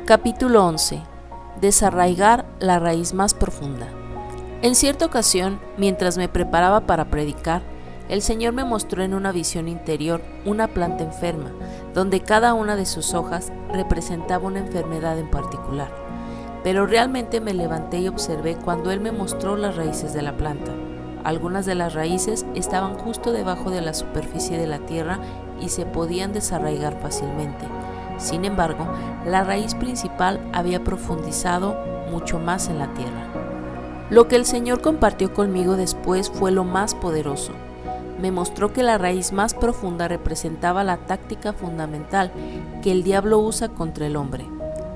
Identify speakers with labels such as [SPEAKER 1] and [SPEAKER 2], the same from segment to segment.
[SPEAKER 1] Capítulo 11. Desarraigar la raíz más profunda. En cierta ocasión, mientras me preparaba para predicar, el Señor me mostró en una visión interior una planta enferma, donde cada una de sus hojas representaba una enfermedad en particular. Pero realmente me levanté y observé cuando Él me mostró las raíces de la planta. Algunas de las raíces estaban justo debajo de la superficie de la tierra y se podían desarraigar fácilmente. Sin embargo, la raíz principal había profundizado mucho más en la tierra. Lo que el Señor compartió conmigo después fue lo más poderoso. Me mostró que la raíz más profunda representaba la táctica fundamental que el diablo usa contra el hombre.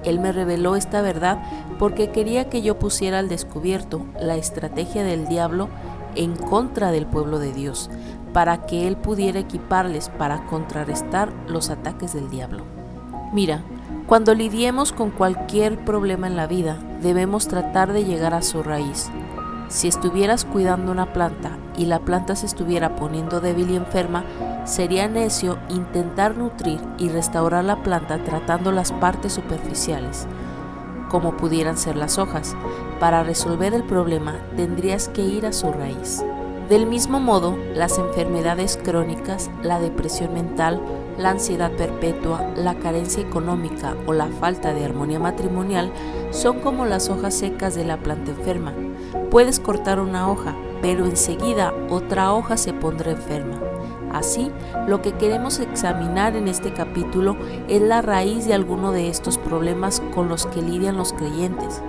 [SPEAKER 1] Él me reveló esta verdad porque quería que yo pusiera al descubierto la estrategia del diablo en contra del pueblo de Dios, para que él pudiera equiparles para contrarrestar los ataques del diablo. Mira, cuando lidiemos con cualquier problema en la vida, debemos tratar de llegar a su raíz. Si estuvieras cuidando una planta y la planta se estuviera poniendo débil y enferma, sería necio intentar nutrir y restaurar la planta tratando las partes superficiales, como pudieran ser las hojas. Para resolver el problema, tendrías que ir a su raíz. Del mismo modo, las enfermedades crónicas, la depresión mental, la ansiedad perpetua, la carencia económica o la falta de armonía matrimonial son como las hojas secas de la planta enferma. Puedes cortar una hoja, pero enseguida otra hoja se pondrá enferma. Así, lo que queremos examinar en este capítulo es la raíz de alguno de estos problemas con los que lidian los creyentes.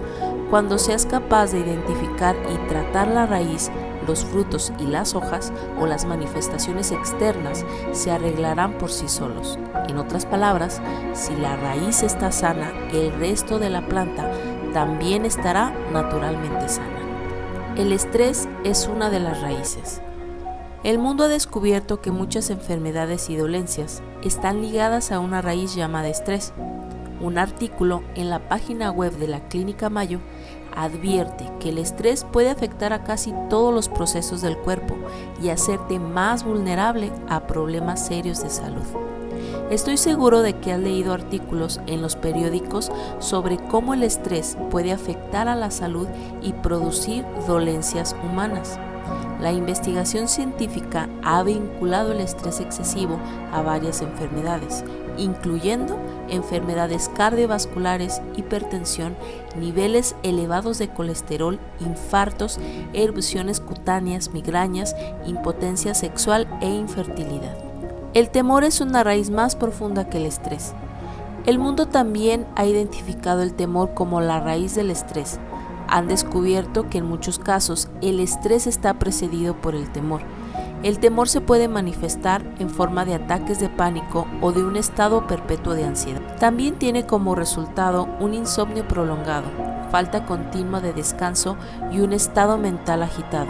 [SPEAKER 1] Cuando seas capaz de identificar y tratar la raíz, los frutos y las hojas o las manifestaciones externas se arreglarán por sí solos. En otras palabras, si la raíz está sana, el resto de la planta también estará naturalmente sana. El estrés es una de las raíces. El mundo ha descubierto que muchas enfermedades y dolencias están ligadas a una raíz llamada estrés. Un artículo en la página web de la Clínica Mayo advierte que el estrés puede afectar a casi todos los procesos del cuerpo y hacerte más vulnerable a problemas serios de salud. Estoy seguro de que has leído artículos en los periódicos sobre cómo el estrés puede afectar a la salud y producir dolencias humanas. La investigación científica ha vinculado el estrés excesivo a varias enfermedades, incluyendo enfermedades cardiovasculares, hipertensión, niveles elevados de colesterol, infartos, erupciones cutáneas, migrañas, impotencia sexual e infertilidad. El temor es una raíz más profunda que el estrés. El mundo también ha identificado el temor como la raíz del estrés. Han descubierto que en muchos casos el estrés está precedido por el temor. El temor se puede manifestar en forma de ataques de pánico o de un estado perpetuo de ansiedad. También tiene como resultado un insomnio prolongado, falta continua de descanso y un estado mental agitado.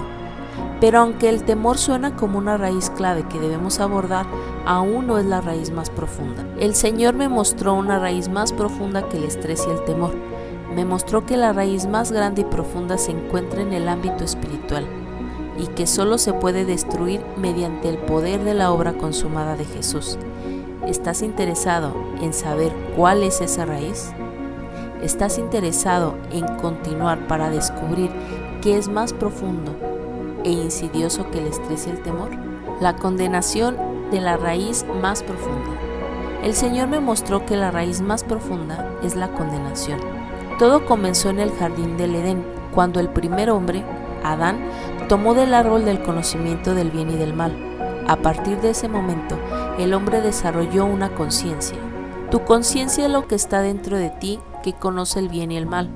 [SPEAKER 1] Pero aunque el temor suena como una raíz clave que debemos abordar, aún no es la raíz más profunda. El Señor me mostró una raíz más profunda que el estrés y el temor. Me mostró que la raíz más grande y profunda se encuentra en el ámbito espiritual y que solo se puede destruir mediante el poder de la obra consumada de Jesús. ¿Estás interesado en saber cuál es esa raíz? ¿Estás interesado en continuar para descubrir qué es más profundo e insidioso que el estrés y el temor? La condenación de la raíz más profunda. El Señor me mostró que la raíz más profunda es la condenación. Todo comenzó en el jardín del Edén, cuando el primer hombre, Adán, tomó del árbol del conocimiento del bien y del mal. A partir de ese momento, el hombre desarrolló una conciencia. Tu conciencia es lo que está dentro de ti que conoce el bien y el mal.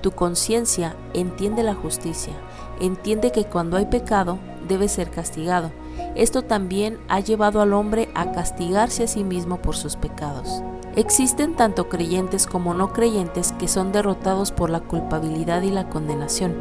[SPEAKER 1] Tu conciencia entiende la justicia, entiende que cuando hay pecado debe ser castigado. Esto también ha llevado al hombre a castigarse a sí mismo por sus pecados. Existen tanto creyentes como no creyentes que son derrotados por la culpabilidad y la condenación,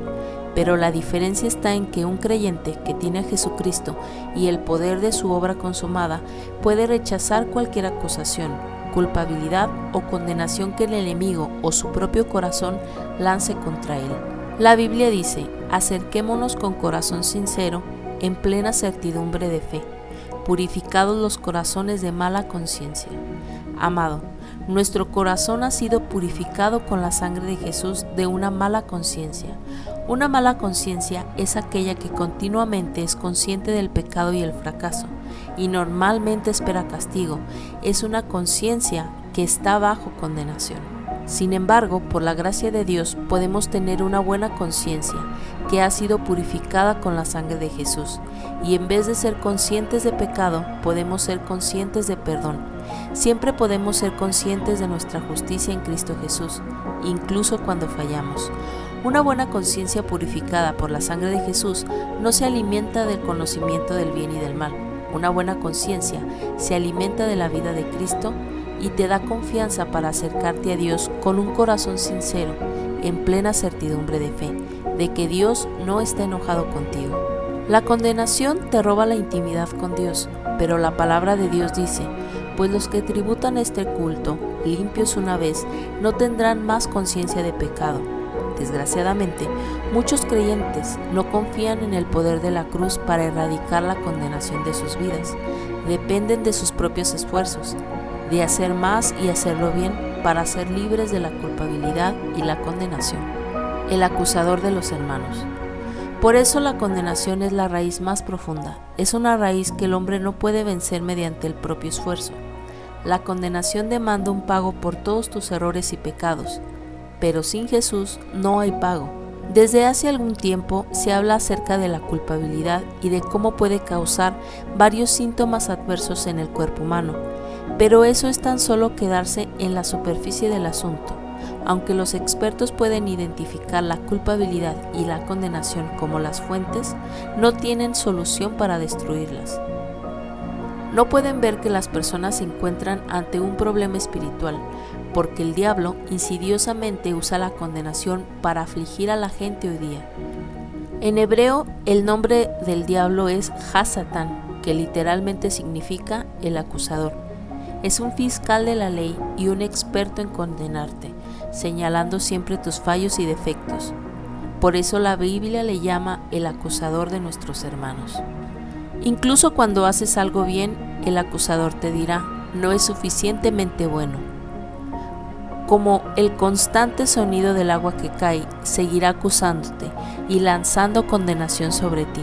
[SPEAKER 1] pero la diferencia está en que un creyente que tiene a Jesucristo y el poder de su obra consumada puede rechazar cualquier acusación, culpabilidad o condenación que el enemigo o su propio corazón lance contra él. La Biblia dice: acerquémonos con corazón sincero, en plena certidumbre de fe, purificados los corazones de mala conciencia. Amado, Nuestro corazón ha sido purificado con la sangre de Jesús de una mala conciencia. Una mala conciencia es aquella que continuamente es consciente del pecado y el fracaso, y normalmente espera castigo. Es una conciencia que está bajo condenación. Sin embargo, por la gracia de Dios podemos tener una buena conciencia que ha sido purificada con la sangre de Jesús, y en vez de ser conscientes de pecado, podemos ser conscientes de perdón. Siempre podemos ser conscientes de nuestra justicia en Cristo Jesús, incluso cuando fallamos. Una buena conciencia purificada por la sangre de Jesús no se alimenta del conocimiento del bien y del mal. Una buena conciencia se alimenta de la vida de Cristo y te da confianza para acercarte a Dios con un corazón sincero, en plena certidumbre de fe, de que Dios no está enojado contigo. La condenación te roba la intimidad con Dios, pero la palabra de Dios dice: pues los que tributan este culto, limpios una vez, no tendrán más conciencia de pecado. Desgraciadamente, muchos creyentes no confían en el poder de la cruz para erradicar la condenación de sus vidas. Dependen de sus propios esfuerzos, de hacer más y hacerlo bien para ser libres de la culpabilidad y la condenación. El acusador de los hermanos. Por eso la condenación es la raíz más profunda. Es una raíz que el hombre no puede vencer mediante el propio esfuerzo. La condenación demanda un pago por todos tus errores y pecados, pero sin Jesús no hay pago. Desde hace algún tiempo se habla acerca de la culpabilidad y de cómo puede causar varios síntomas adversos en el cuerpo humano, pero eso es tan solo quedarse en la superficie del asunto. Aunque los expertos pueden identificar la culpabilidad y la condenación como las fuentes, no tienen solución para destruirlas. No pueden ver que las personas se encuentran ante un problema espiritual, porque el diablo insidiosamente usa la condenación para afligir a la gente hoy día. En hebreo, el nombre del diablo es Ha-Satán, que literalmente significa el acusador. Es un fiscal de la ley y un experto en condenarte, señalando siempre tus fallos y defectos. Por eso la Biblia le llama el acusador de nuestros hermanos. Incluso cuando haces algo bien, el acusador te dirá: no es suficientemente bueno. Como el constante sonido del agua que cae, seguirá acusándote y lanzando condenación sobre ti.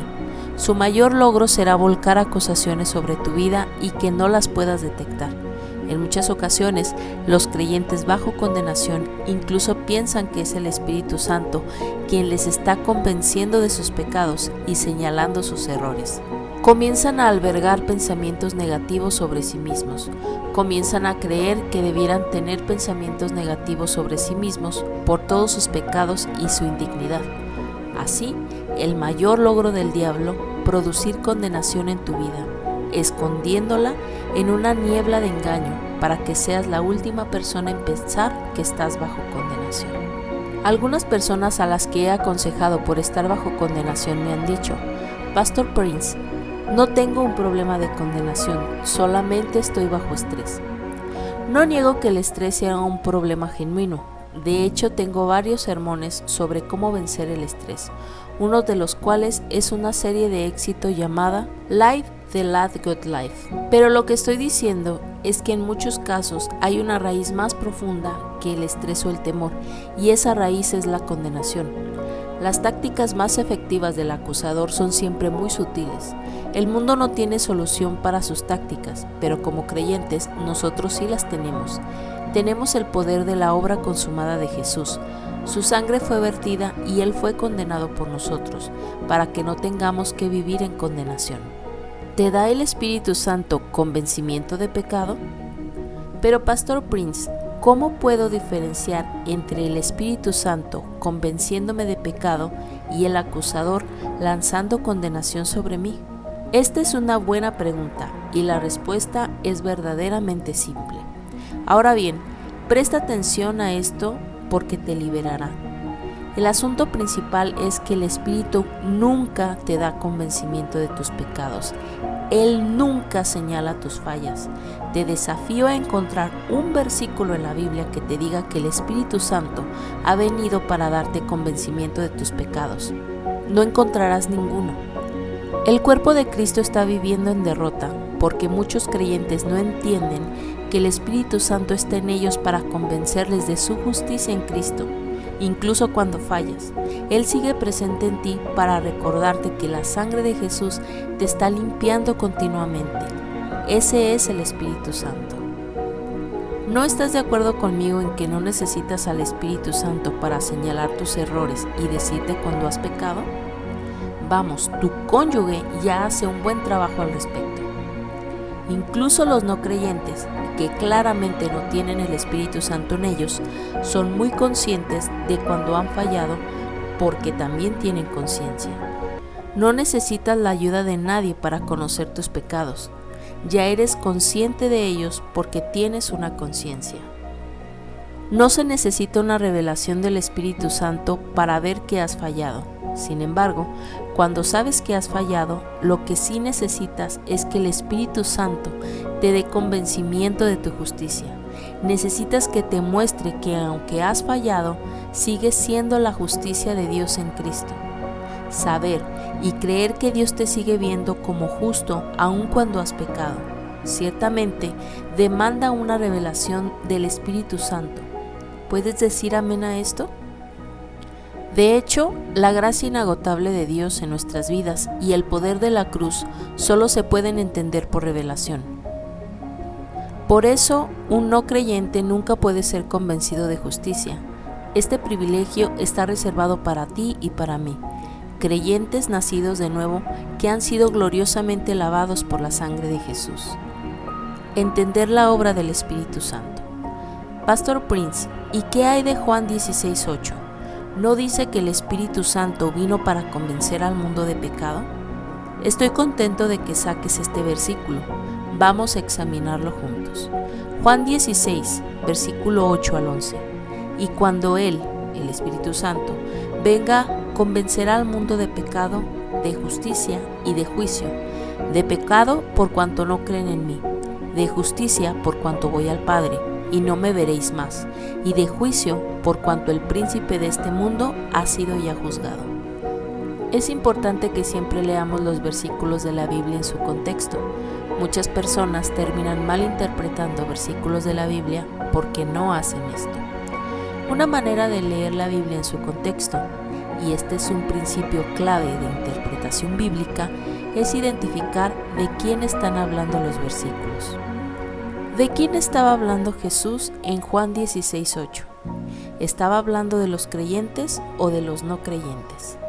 [SPEAKER 1] Su mayor logro será volcar acusaciones sobre tu vida y que no las puedas detectar. En muchas ocasiones, los creyentes bajo condenación incluso piensan que es el Espíritu Santo quien les está convenciendo de sus pecados y señalando sus errores. Comienzan a albergar pensamientos negativos sobre sí mismos. Comienzan a creer que debieran tener pensamientos negativos sobre sí mismos por todos sus pecados y su indignidad. Así, el mayor logro del diablo, producir condenación en tu vida, escondiéndola en una niebla de engaño para que seas la última persona en pensar que estás bajo condenación. Algunas personas a las que he aconsejado por estar bajo condenación me han dicho: Pastor Prince, no tengo un problema de condenación, solamente estoy bajo estrés. No niego que el estrés sea un problema genuino. De hecho, tengo varios sermones sobre cómo vencer el estrés, uno de los cuales es una serie de éxito llamada Live the Lad Good Life. Pero lo que estoy diciendo es que en muchos casos hay una raíz más profunda que el estrés o el temor, y esa raíz es la condenación. Las tácticas más efectivas del acusador son siempre muy sutiles. El mundo no tiene solución para sus tácticas, pero como creyentes nosotros sí las tenemos. Tenemos el poder de la obra consumada de Jesús. Su sangre fue vertida y Él fue condenado por nosotros, para que no tengamos que vivir en condenación. ¿Te da el Espíritu Santo convencimiento de pecado? Pero Pastor Prince, ¿cómo puedo diferenciar entre el Espíritu Santo convenciéndome de pecado y el acusador lanzando condenación sobre mí? Esta es una buena pregunta y la respuesta es verdaderamente simple. Ahora bien, presta atención a esto porque te liberará. El asunto principal es que el Espíritu nunca te da convencimiento de tus pecados. Él nunca señala tus fallas. Te desafío a encontrar un versículo en la Biblia que te diga que el Espíritu Santo ha venido para darte convencimiento de tus pecados. No encontrarás ninguno. El cuerpo de Cristo está viviendo en derrota porque muchos creyentes no entienden que el Espíritu Santo está en ellos para convencerles de su justicia en Cristo. Incluso cuando fallas, Él sigue presente en ti para recordarte que la sangre de Jesús te está limpiando continuamente. Ese es el Espíritu Santo. ¿No estás de acuerdo conmigo en que no necesitas al Espíritu Santo para señalar tus errores y decirte cuando has pecado? Vamos, tu cónyuge ya hace un buen trabajo al respecto. Incluso los no creyentes, que claramente no tienen el Espíritu Santo en ellos, son muy conscientes de cuando han fallado porque también tienen conciencia. No necesitas la ayuda de nadie para conocer tus pecados. Ya eres consciente de ellos porque tienes una conciencia. No se necesita una revelación del Espíritu Santo para ver que has fallado. Sin embargo, cuando sabes que has fallado, lo que sí necesitas es que el Espíritu Santo te dé convencimiento de tu justicia. Necesitas que te muestre que aunque has fallado, sigues siendo la justicia de Dios en Cristo. Saber y creer que Dios te sigue viendo como justo aun cuando has pecado, ciertamente demanda una revelación del Espíritu Santo. ¿Puedes decir amén a esto? De hecho, la gracia inagotable de Dios en nuestras vidas y el poder de la cruz solo se pueden entender por revelación. Por eso, un no creyente nunca puede ser convencido de justicia. Este privilegio está reservado para ti y para mí, creyentes nacidos de nuevo que han sido gloriosamente lavados por la sangre de Jesús. Entender la obra del Espíritu Santo. Pastor Prince, ¿y qué hay de Juan 16:8? ¿No dice que el Espíritu Santo vino para convencer al mundo de pecado? Estoy contento de que saques este versículo. Vamos a examinarlo juntos. Juan 16, versículo 8 al 11. Y cuando Él, el Espíritu Santo, venga, convencerá al mundo de pecado, de justicia y de juicio. De pecado por cuanto no creen en mí, de justicia por cuanto voy al Padre y no me veréis más, y de juicio por cuanto el príncipe de este mundo ha sido ya juzgado. Es importante que siempre leamos los versículos de la Biblia en su contexto. Muchas personas terminan malinterpretando versículos de la Biblia porque no hacen esto. Una manera de leer la Biblia en su contexto, y este es un principio clave de interpretación bíblica, es identificar de quién están hablando los versículos. ¿De quién estaba hablando Jesús en Juan 16:8? ¿Estaba hablando de los creyentes o de los no creyentes?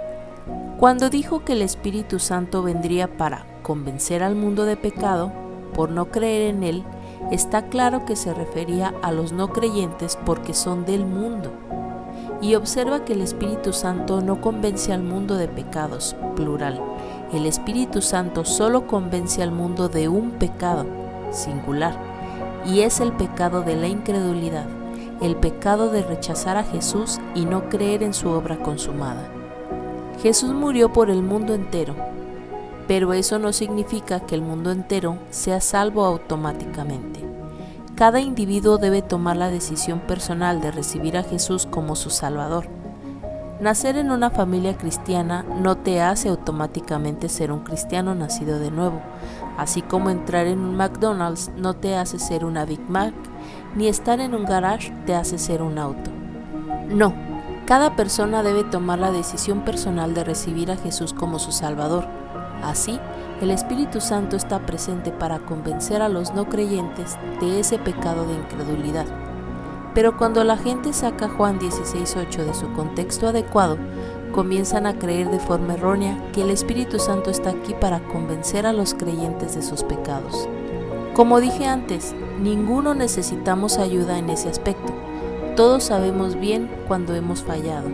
[SPEAKER 1] Cuando dijo que el Espíritu Santo vendría para convencer al mundo de pecado por no creer en Él, está claro que se refería a los no creyentes porque son del mundo. Y observa que el Espíritu Santo no convence al mundo de pecados, plural. El Espíritu Santo solo convence al mundo de un pecado, singular. Y es el pecado de la incredulidad, el pecado de rechazar a Jesús y no creer en su obra consumada. Jesús murió por el mundo entero, pero eso no significa que el mundo entero sea salvo automáticamente. Cada individuo debe tomar la decisión personal de recibir a Jesús como su Salvador. Nacer en una familia cristiana no te hace automáticamente ser un cristiano nacido de nuevo, así como entrar en un McDonald's no te hace ser una Big Mac, ni estar en un garage te hace ser un auto. No, cada persona debe tomar la decisión personal de recibir a Jesús como su Salvador. Así, el Espíritu Santo está presente para convencer a los no creyentes de ese pecado de incredulidad. Pero cuando la gente saca Juan 16:8 de su contexto adecuado, comienzan a creer de forma errónea que el Espíritu Santo está aquí para convencer a los creyentes de sus pecados. Como dije antes, ninguno necesitamos ayuda en ese aspecto. Todos sabemos bien cuando hemos fallado.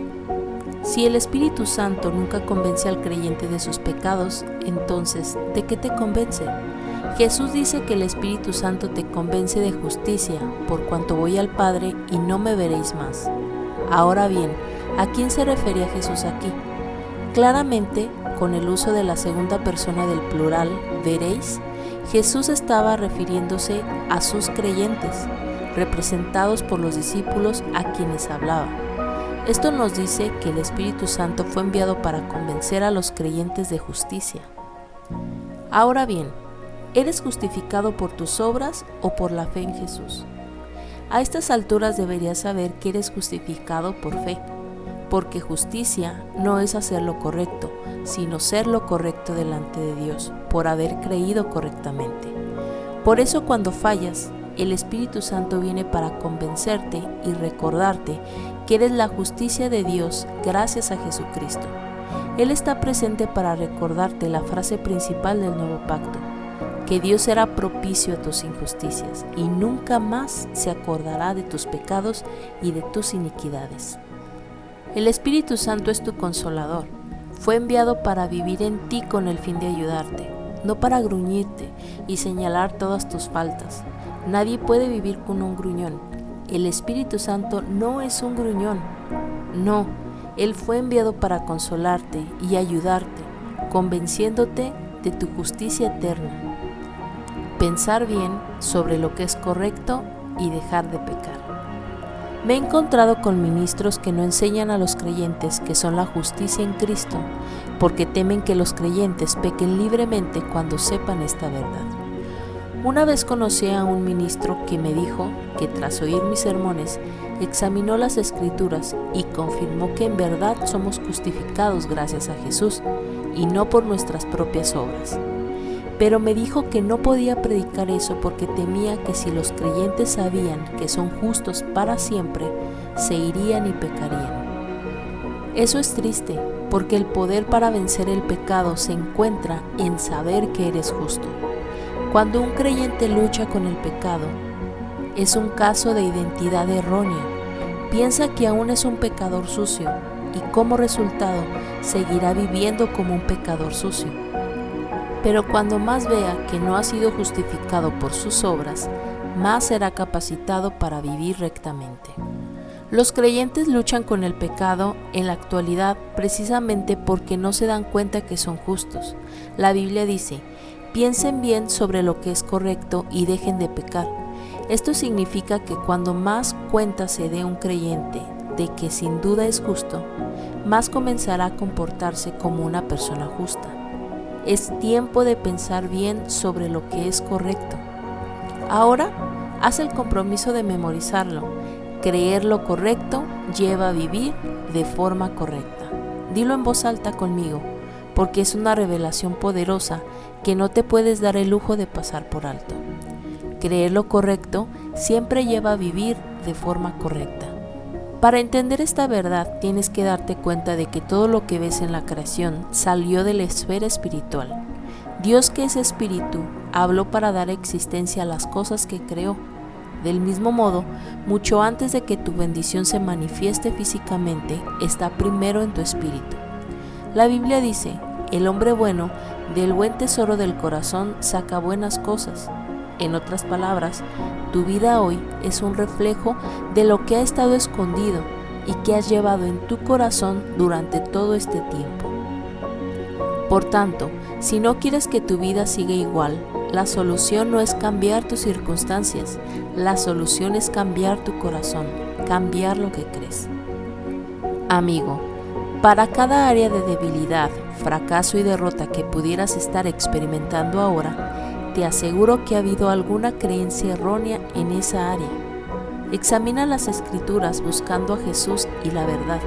[SPEAKER 1] Si el Espíritu Santo nunca convence al creyente de sus pecados, entonces, ¿de qué te convence? Jesús dice que el Espíritu Santo te convence de justicia, por cuanto voy al Padre y no me veréis más. Ahora bien, ¿a quién se refería Jesús aquí? Claramente, con el uso de la segunda persona del plural, veréis, Jesús estaba refiriéndose a sus creyentes, representados por los discípulos a quienes hablaba. Esto nos dice que el Espíritu Santo fue enviado para convencer a los creyentes de justicia. Ahora bien, ¿Eres justificado por tus obras o por la fe en Jesús? A estas alturas deberías saber que eres justificado por fe, porque justicia no es hacer lo correcto, sino ser lo correcto delante de Dios, por haber creído correctamente. Por eso cuando fallas, el Espíritu Santo viene para convencerte y recordarte que eres la justicia de Dios gracias a Jesucristo. Él está presente para recordarte la frase principal del nuevo pacto, que Dios será propicio a tus injusticias y nunca más se acordará de tus pecados y de tus iniquidades. El Espíritu Santo es tu consolador. Fue enviado para vivir en ti con el fin de ayudarte, no para gruñirte y señalar todas tus faltas. Nadie puede vivir con un gruñón. El Espíritu Santo no es un gruñón. No, Él fue enviado para consolarte y ayudarte, convenciéndote de tu justicia eterna. Pensar bien sobre lo que es correcto y dejar de pecar. Me he encontrado con ministros que no enseñan a los creyentes que son la justicia en Cristo, porque temen que los creyentes pequen libremente cuando sepan esta verdad. Una vez conocí a un ministro que me dijo que tras oír mis sermones, examinó las Escrituras y confirmó que en verdad somos justificados gracias a Jesús y no por nuestras propias obras. Pero me dijo que no podía predicar eso porque temía que si los creyentes sabían que son justos para siempre, se irían y pecarían. Eso es triste, porque el poder para vencer el pecado se encuentra en saber que eres justo. Cuando un creyente lucha con el pecado, es un caso de identidad errónea. Piensa que aún es un pecador sucio y como resultado seguirá viviendo como un pecador sucio. Pero cuando más vea que no ha sido justificado por sus obras, más será capacitado para vivir rectamente. Los creyentes luchan con el pecado en la actualidad precisamente porque no se dan cuenta que son justos. La Biblia dice: piensen bien sobre lo que es correcto y dejen de pecar. Esto significa que cuando más cuenta se dé un creyente de que sin duda es justo, más comenzará a comportarse como una persona justa. Es tiempo de pensar bien sobre lo que es correcto. Ahora, haz el compromiso de memorizarlo. Creer lo correcto lleva a vivir de forma correcta. Dilo en voz alta conmigo, porque es una revelación poderosa que no te puedes dar el lujo de pasar por alto. Creer lo correcto siempre lleva a vivir de forma correcta. Para entender esta verdad tienes que darte cuenta de que todo lo que ves en la creación salió de la esfera espiritual. Dios, que es espíritu, habló para dar existencia a las cosas que creó. Del mismo modo, mucho antes de que tu bendición se manifieste físicamente, está primero en tu espíritu. La Biblia dice: el hombre bueno del buen tesoro del corazón saca buenas cosas. En otras palabras, tu vida hoy es un reflejo de lo que ha estado escondido y que has llevado en tu corazón durante todo este tiempo. Por tanto, si no quieres que tu vida siga igual, la solución no es cambiar tus circunstancias, la solución es cambiar tu corazón, cambiar lo que crees. Amigo, para cada área de debilidad, fracaso y derrota que pudieras estar experimentando ahora, te aseguro que ha habido alguna creencia errónea en esa área. Examina las Escrituras buscando a Jesús y la verdad.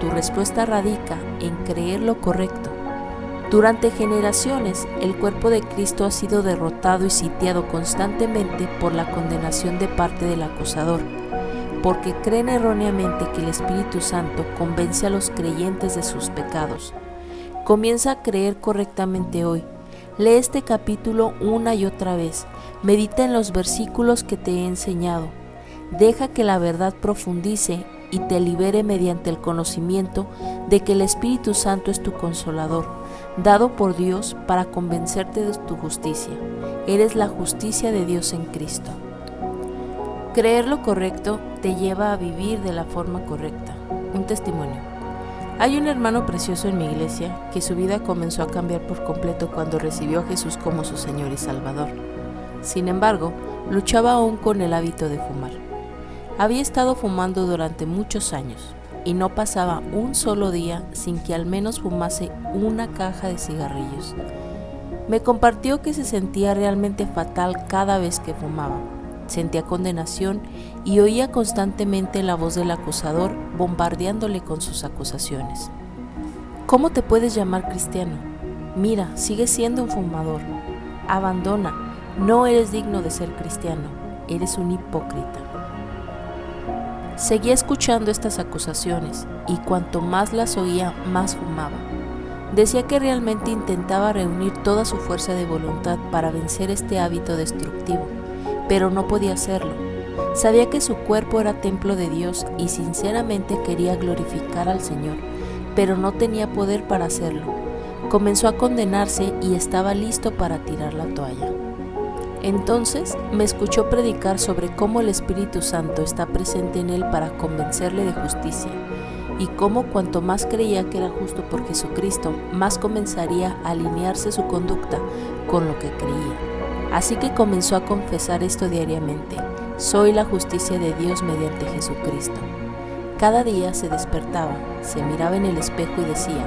[SPEAKER 1] Tu respuesta radica en creer lo correcto. Durante generaciones, el cuerpo de Cristo ha sido derrotado y sitiado constantemente por la condenación de parte del acusador, porque creen erróneamente que el Espíritu Santo convence a los creyentes de sus pecados. Comienza a creer correctamente hoy. Lee este capítulo una y otra vez. Medita en los versículos que te he enseñado. Deja que la verdad profundice y te libere mediante el conocimiento de que el Espíritu Santo es tu consolador, dado por Dios para convencerte de tu justicia. Eres la justicia de Dios en Cristo. Creer lo correcto te lleva a vivir de la forma correcta. Un testimonio. Hay un hermano precioso en mi iglesia que su vida comenzó a cambiar por completo cuando recibió a Jesús como su Señor y Salvador. Sin embargo, luchaba aún con el hábito de fumar. Había estado fumando durante muchos años y no pasaba un solo día sin que al menos fumase una caja de cigarrillos. Me compartió que se sentía realmente fatal cada vez que fumaba. Sentía condenación y oía constantemente la voz del acusador bombardeándole con sus acusaciones. ¿Cómo te puedes llamar cristiano? Mira, sigues siendo un fumador. Abandona, no eres digno de ser cristiano, eres un hipócrita. Seguía escuchando estas acusaciones y cuanto más las oía, más fumaba. Decía que realmente intentaba reunir toda su fuerza de voluntad para vencer este hábito destructivo, pero no podía hacerlo. Sabía que su cuerpo era templo de Dios y sinceramente quería glorificar al Señor, pero no tenía poder para hacerlo. Comenzó a condenarse y estaba listo para tirar la toalla. Entonces me escuchó predicar sobre cómo el Espíritu Santo está presente en él para convencerle de justicia, y cómo cuanto más creía que era justo por Jesucristo, más comenzaría a alinearse su conducta con lo que creía. Así que comenzó a confesar esto diariamente: soy la justicia de Dios mediante Jesucristo. Cada día se despertaba, se miraba en el espejo y decía: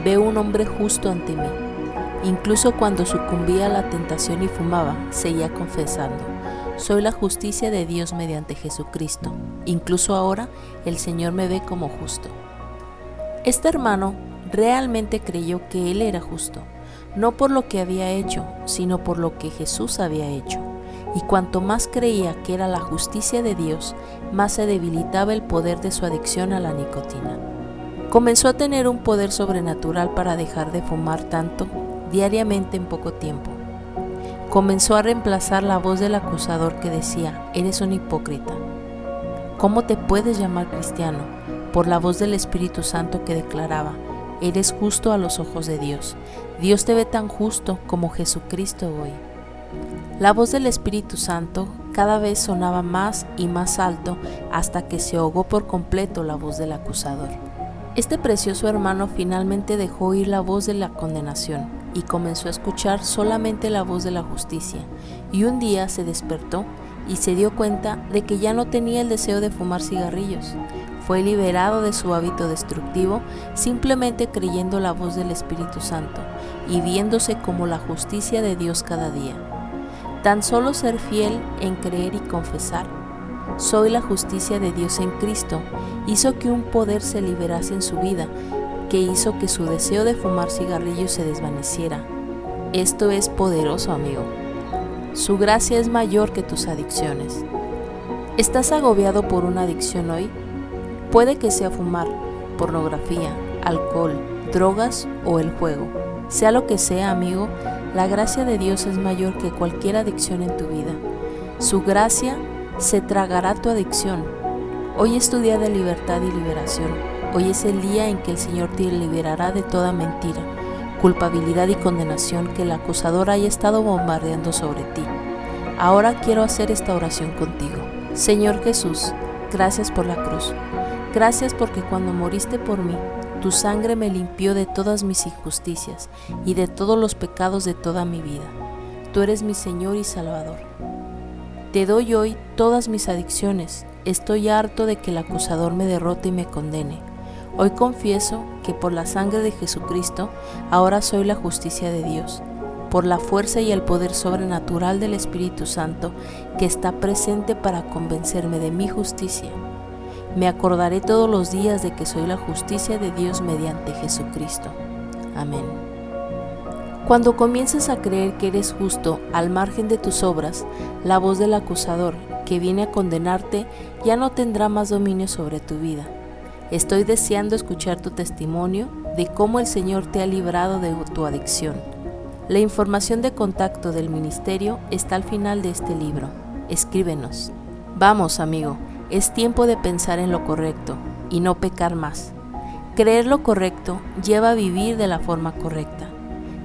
[SPEAKER 1] veo un hombre justo ante mí. Incluso cuando sucumbía a la tentación y fumaba, seguía confesando: soy la justicia de Dios mediante Jesucristo. Incluso ahora el Señor me ve como justo. Este hermano realmente creyó que él era justo, no por lo que había hecho, sino por lo que Jesús había hecho. Y cuanto más creía que era la justicia de Dios, más se debilitaba el poder de su adicción a la nicotina. Comenzó a tener un poder sobrenatural para dejar de fumar tanto diariamente en poco tiempo. Comenzó a reemplazar la voz del acusador que decía: eres un hipócrita. ¿Cómo te puedes llamar cristiano? Por la voz del Espíritu Santo que declaraba: eres justo a los ojos de Dios. Dios te ve tan justo como Jesucristo hoy. La voz del Espíritu Santo cada vez sonaba más y más alto hasta que se ahogó por completo la voz del acusador. Este precioso hermano finalmente dejó oír la voz de la condenación y comenzó a escuchar solamente la voz de la justicia, y un día se despertó y se dio cuenta de que ya no tenía el deseo de fumar cigarrillos. Fue liberado de su hábito destructivo simplemente creyendo la voz del Espíritu Santo y viéndose como la justicia de Dios cada día. Tan solo ser fiel en creer y confesar: soy la justicia de Dios en Cristo, hizo que un poder se liberase en su vida, que hizo que su deseo de fumar cigarrillos se desvaneciera. Esto es poderoso, amigo. Su gracia es mayor que tus adicciones. ¿Estás agobiado por una adicción hoy? Puede que sea fumar, pornografía, alcohol, drogas o el juego. Sea lo que sea, amigo, la gracia de Dios es mayor que cualquier adicción en tu vida. Su gracia se tragará tu adicción. Hoy es tu día de libertad y liberación. Hoy es el día en que el Señor te liberará de toda mentira, culpabilidad y condenación que el acusador haya estado bombardeando sobre ti. Ahora quiero hacer esta oración contigo. Señor Jesús, gracias por la cruz. Gracias porque cuando moriste por mí, tu sangre me limpió de todas mis injusticias y de todos los pecados de toda mi vida. Tú eres mi Señor y Salvador. Te doy hoy todas mis adicciones. Estoy harto de que el acusador me derrote y me condene. Hoy confieso que por la sangre de Jesucristo, ahora soy la justicia de Dios, por la fuerza y el poder sobrenatural del Espíritu Santo que está presente para convencerme de mi justicia. Me acordaré todos los días de que soy la justicia de Dios mediante Jesucristo. Amén. Cuando comiences a creer que eres justo al margen de tus obras, la voz del acusador que viene a condenarte ya no tendrá más dominio sobre tu vida. Estoy deseando escuchar tu testimonio de cómo el Señor te ha librado de tu adicción. La información de contacto del ministerio está al final de este libro. Escríbenos. Vamos, amigo, es tiempo de pensar en lo correcto y no pecar más. Creer lo correcto lleva a vivir de la forma correcta.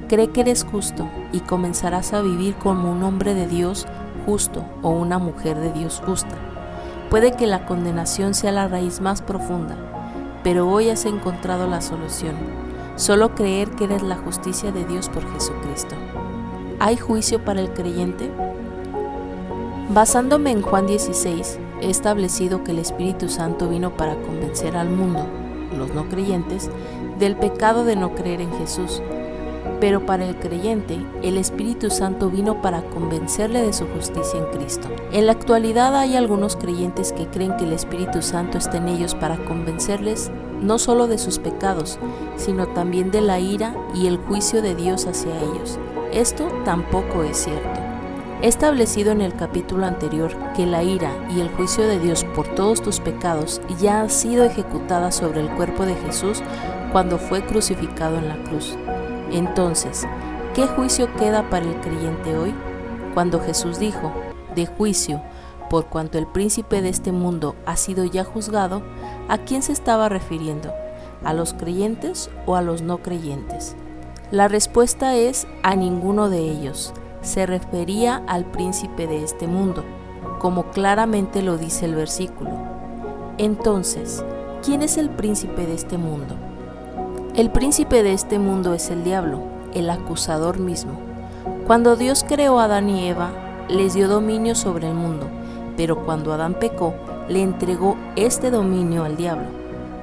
[SPEAKER 1] Cree que eres justo y comenzarás a vivir como un hombre de Dios justo o una mujer de Dios justa. Puede que la condenación sea la raíz más profunda, pero hoy has encontrado la solución. Solo creer que eres la justicia de Dios por Jesucristo. ¿Hay juicio para el creyente? Basándome en Juan 16, he establecido que el Espíritu Santo vino para convencer al mundo, los no creyentes, del pecado de no creer en Jesús. Pero para el creyente, el Espíritu Santo vino para convencerle de su justicia en Cristo. En la actualidad hay algunos creyentes que creen que el Espíritu Santo está en ellos para convencerles no solo de sus pecados, sino también de la ira y el juicio de Dios hacia ellos. Esto tampoco es cierto. He establecido en el capítulo anterior que la ira y el juicio de Dios por todos tus pecados ya ha sido ejecutada sobre el cuerpo de Jesús cuando fue crucificado en la cruz. Entonces, ¿qué juicio queda para el creyente hoy? Cuando Jesús dijo, de juicio, por cuanto el príncipe de este mundo ha sido ya juzgado, ¿a quién se estaba refiriendo? ¿A los creyentes o a los no creyentes? La respuesta es a ninguno de ellos. Se refería al príncipe de este mundo, como claramente lo dice el versículo. Entonces, ¿quién es el príncipe de este mundo? El príncipe de este mundo es el diablo, el acusador mismo. Cuando Dios creó a Adán y Eva, les dio dominio sobre el mundo, pero cuando Adán pecó, le entregó este dominio al diablo.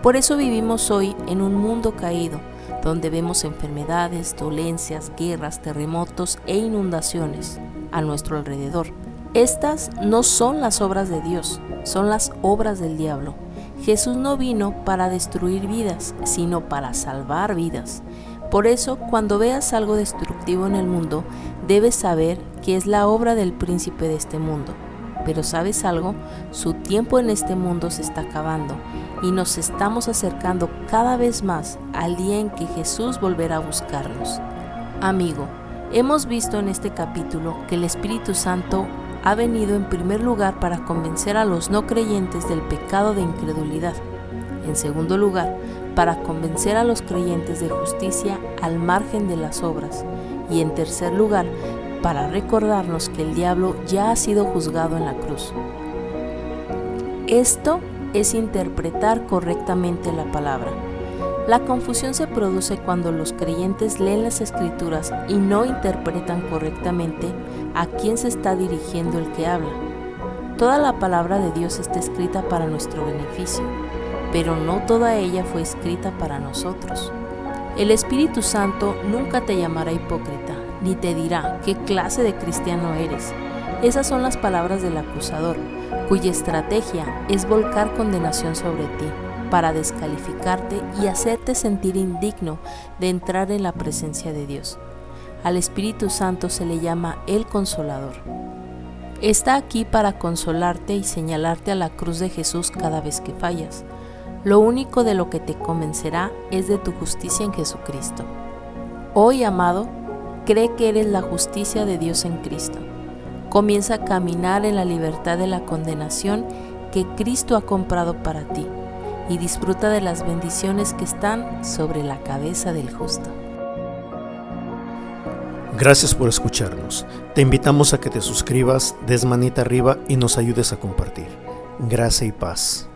[SPEAKER 1] Por eso vivimos hoy en un mundo caído, donde vemos enfermedades, dolencias, guerras, terremotos e inundaciones a nuestro alrededor. Estas no son las obras de Dios, son las obras del diablo. Jesús no vino para destruir vidas, sino para salvar vidas. Por eso, cuando veas algo destructivo en el mundo, debes saber que es la obra del príncipe de este mundo. Pero ¿sabes algo? Su tiempo en este mundo se está acabando y nos estamos acercando cada vez más al día en que Jesús volverá a buscarnos. Amigo, hemos visto en este capítulo que el Espíritu Santo ha venido en primer lugar para convencer a los no creyentes del pecado de incredulidad. En segundo lugar, para convencer a los creyentes de justicia al margen de las obras. Y en tercer lugar, para recordarnos que el diablo ya ha sido juzgado en la cruz. Esto es interpretar correctamente la palabra. La confusión se produce cuando los creyentes leen las Escrituras y no interpretan correctamente a quién se está dirigiendo el que habla. Toda la palabra de Dios está escrita para nuestro beneficio, pero no toda ella fue escrita para nosotros. El Espíritu Santo nunca te llamará hipócrita, ni te dirá qué clase de cristiano eres. Esas son las palabras del acusador, cuya estrategia es volcar condenación sobre ti, para descalificarte y hacerte sentir indigno de entrar en la presencia de Dios. Al Espíritu Santo se le llama el Consolador. Está aquí para consolarte y señalarte a la cruz de Jesús cada vez que fallas. Lo único de lo que te convencerá es de tu justicia en Jesucristo. Hoy, amado, cree que eres la justicia de Dios en Cristo. Comienza a caminar en la libertad de la condenación que Cristo ha comprado para ti y disfruta de las bendiciones que están sobre la cabeza del justo.
[SPEAKER 2] Gracias por escucharnos. Te invitamos a que te suscribas, des manita arriba y nos ayudes a compartir. Gracia y paz.